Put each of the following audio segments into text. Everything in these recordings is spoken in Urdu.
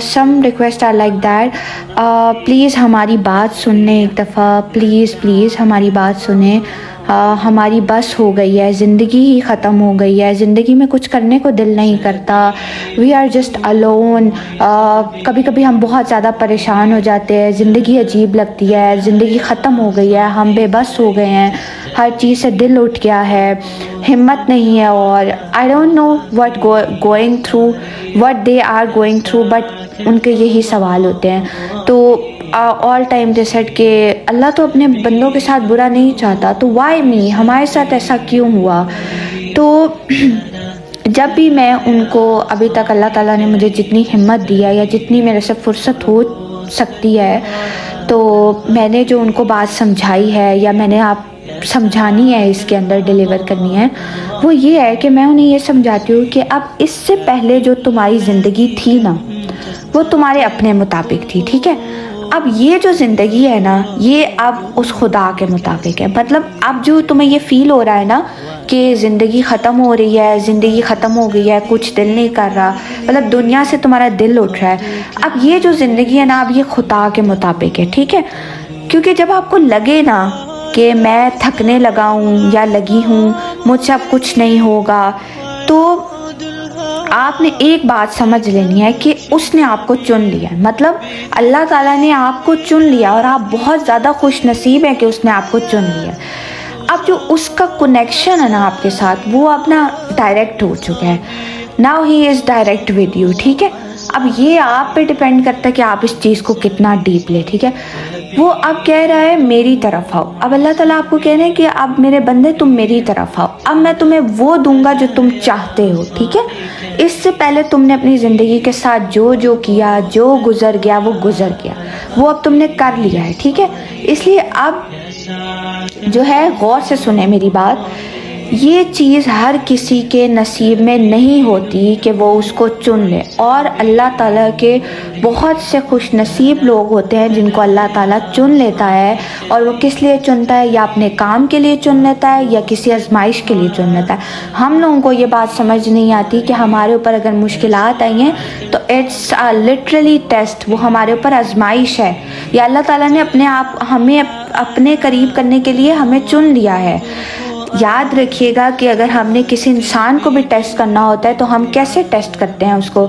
Some request are like that, please ہماری بات سنیں ایک دفعہ، پلیز ہماری بات سنیں. ہماری بس ہو گئی ہے، زندگی ہی ختم ہو گئی ہے، زندگی میں کچھ کرنے کو دل نہیں کرتا. We are just alone. کبھی کبھی ہم بہت زیادہ پریشان ہو جاتے ہیں، زندگی عجیب لگتی ہے، زندگی ختم ہو گئی ہے، ہم بے بس ہو گئے ہیں، ہر چیز سے دل اٹھ گیا ہے، ہمت نہیں ہے. اور I don't know what going through what they are going through, but ان کے یہی سوال ہوتے ہیں. تو آل ٹائم دے سیڈ کہ اللہ تو اپنے بندوں کے ساتھ برا نہیں چاہتا، تو وائی می، ہمارے ساتھ ایسا کیوں ہوا؟ تو جب بھی میں ان کو، ابھی تک اللہ تعالیٰ نے مجھے جتنی ہمت دی ہے یا جتنی میرے سے فرصت ہو سکتی ہے، تو میں نے جو ان کو بات سمجھائی ہے یا میں نے آپ سمجھانی ہے اس کے اندر ڈیلیور کرنی ہے، وہ یہ ہے کہ میں انہیں یہ سمجھاتی ہوں کہ اب اس سے پہلے جو تمہاری زندگی تھی نا، وہ تمہارے اپنے مطابق تھی، ٹھیک ہے؟ اب یہ جو زندگی ہے نا، یہ اب اس خدا کے مطابق ہے. مطلب اب جو تمہیں یہ فیل ہو رہا ہے نا کہ زندگی ختم ہو رہی ہے، زندگی ختم ہو گئی ہے، کچھ دل نہیں کر رہا، مطلب دنیا سے تمہارا دل اٹھ رہا ہے، اب یہ جو زندگی ہے نا، اب یہ خدا کے مطابق ہے، ٹھیک ہے؟ کیونکہ جب آپ کو لگے نا کہ میں تھکنے لگا ہوں یا لگی ہوں، مجھ سے اب کچھ نہیں ہوگا، تو آپ نے ایک بات سمجھ لینی ہے کہ اس نے آپ کو چن لیا. مطلب اللہ تعالیٰ نے آپ کو چن لیا اور آپ بہت زیادہ خوش نصیب ہیں کہ اس نے آپ کو چن لیا. اب جو اس کا کنیکشن ہے نا آپ کے ساتھ، وہ اپنا ڈائریکٹ ہو چکا ہے. Now he is direct with you, ٹھیک ہے؟ اب یہ آپ پہ ڈیپینڈ کرتا ہے کہ آپ اس چیز کو کتنا ڈیپ لے، ٹھیک ہے؟ وہ اب کہہ رہا ہے میری طرف آؤ. اب اللہ تعالیٰ آپ کو کہہ رہے ہیں کہ اب میرے بندے تم میری طرف آؤ، اب میں تمہیں وہ دوں گا جو تم چاہتے ہو، ٹھیک ہے؟ اس سے پہلے تم نے اپنی زندگی کے ساتھ جو کیا، جو گزر گیا، وہ گزر گیا، وہ اب تم نے کر لیا ہے، ٹھیک ہے؟ اس لیے اب جو ہے غور سے سنیں میری بات، یہ چیز ہر کسی کے نصیب میں نہیں ہوتی کہ وہ اس کو چن لے. اور اللہ تعالیٰ کے بہت سے خوش نصیب لوگ ہوتے ہیں جن کو اللہ تعالیٰ چن لیتا ہے. اور وہ کس لیے چنتا ہے؟ یا اپنے کام کے لیے چن لیتا ہے یا کسی آزمائش کے لیے چن لیتا ہے. ہم لوگوں کو یہ بات سمجھ نہیں آتی کہ ہمارے اوپر اگر مشکلات آئی ہیں تو اٹس لٹرلی ٹیسٹ، وہ ہمارے اوپر آزمائش ہے، یا اللہ تعالیٰ نے ہمیں اپنے قریب کرنے کے لیے ہمیں چن لیا ہے. یاد رکھیے گا کہ اگر ہم نے کسی انسان کو بھی ٹیسٹ کرنا ہوتا ہے تو ہم کیسے ٹیسٹ کرتے ہیں اس کو؟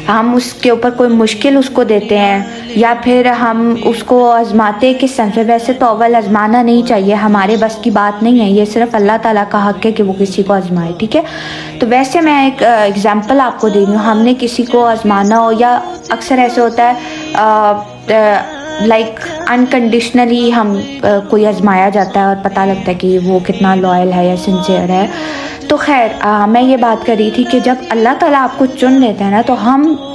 ہم اس کے اوپر کوئی مشکل اس کو دیتے ہیں یا پھر ہم اس کو آزماتے ہیں کس طرح سے؟ ویسے تو اول آزمانا نہیں چاہیے، ہمارے بس کی بات نہیں ہے، یہ صرف اللہ تعالیٰ کا حق ہے کہ وہ کسی کو آزمائے، ٹھیک ہے؟ تو ویسے میں ایک ایگزامپل آپ کو دے رہی ہوں، ہم نے کسی کو آزمانا ہو، یا اکثر ایسے ہوتا ہے لائک انکنڈیشنلی ہم کوئی آزمایا جاتا ہے اور پتہ لگتا ہے کہ وہ کتنا لائل ہے یا سنسیئر ہے. تو خیر میں یہ بات کر رہی تھی کہ جب اللہ تعالیٰ آپ کو چن لیتا ہے نا، تو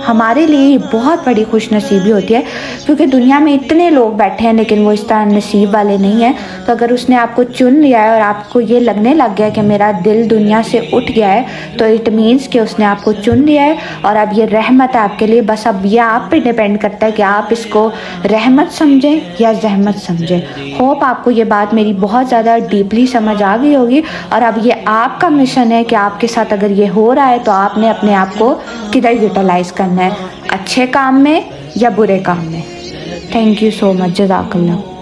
ہمارے لیے بہت بڑی خوش نصیبی ہوتی ہے، کیونکہ دنیا میں اتنے لوگ بیٹھے ہیں لیکن وہ اس طرح نصیب والے نہیں ہیں. تو اگر اس نے آپ کو چن لیا ہے اور آپ کو یہ لگنے لگ گیا کہ میرا دل دنیا سے اٹھ گیا ہے، تو اٹ مینس کہ اس نے آپ کو چن لیا ہے اور اب یہ رحمت ہے آپ کے لیے. بس اب یہ آپ پہ ڈیپینڈ کرتا ہے کہ آپ اس کو رحمت سمجھیں یا زحمت سمجھیں. ہوپ آپ کو یہ بات میری بہت زیادہ ڈیپلی سمجھ آ گئی ہوگی. اور اب یہ آپ کا مشن ہے کہ آپ کے ساتھ اگر یہ ہو رہا ہے تو آپ نے اپنے آپ کو کدھر یوٹیلائز کرنا ہے، اچھے کام میں یا برے کام میں. تھینک یو سو مچ، جزاک اللہ.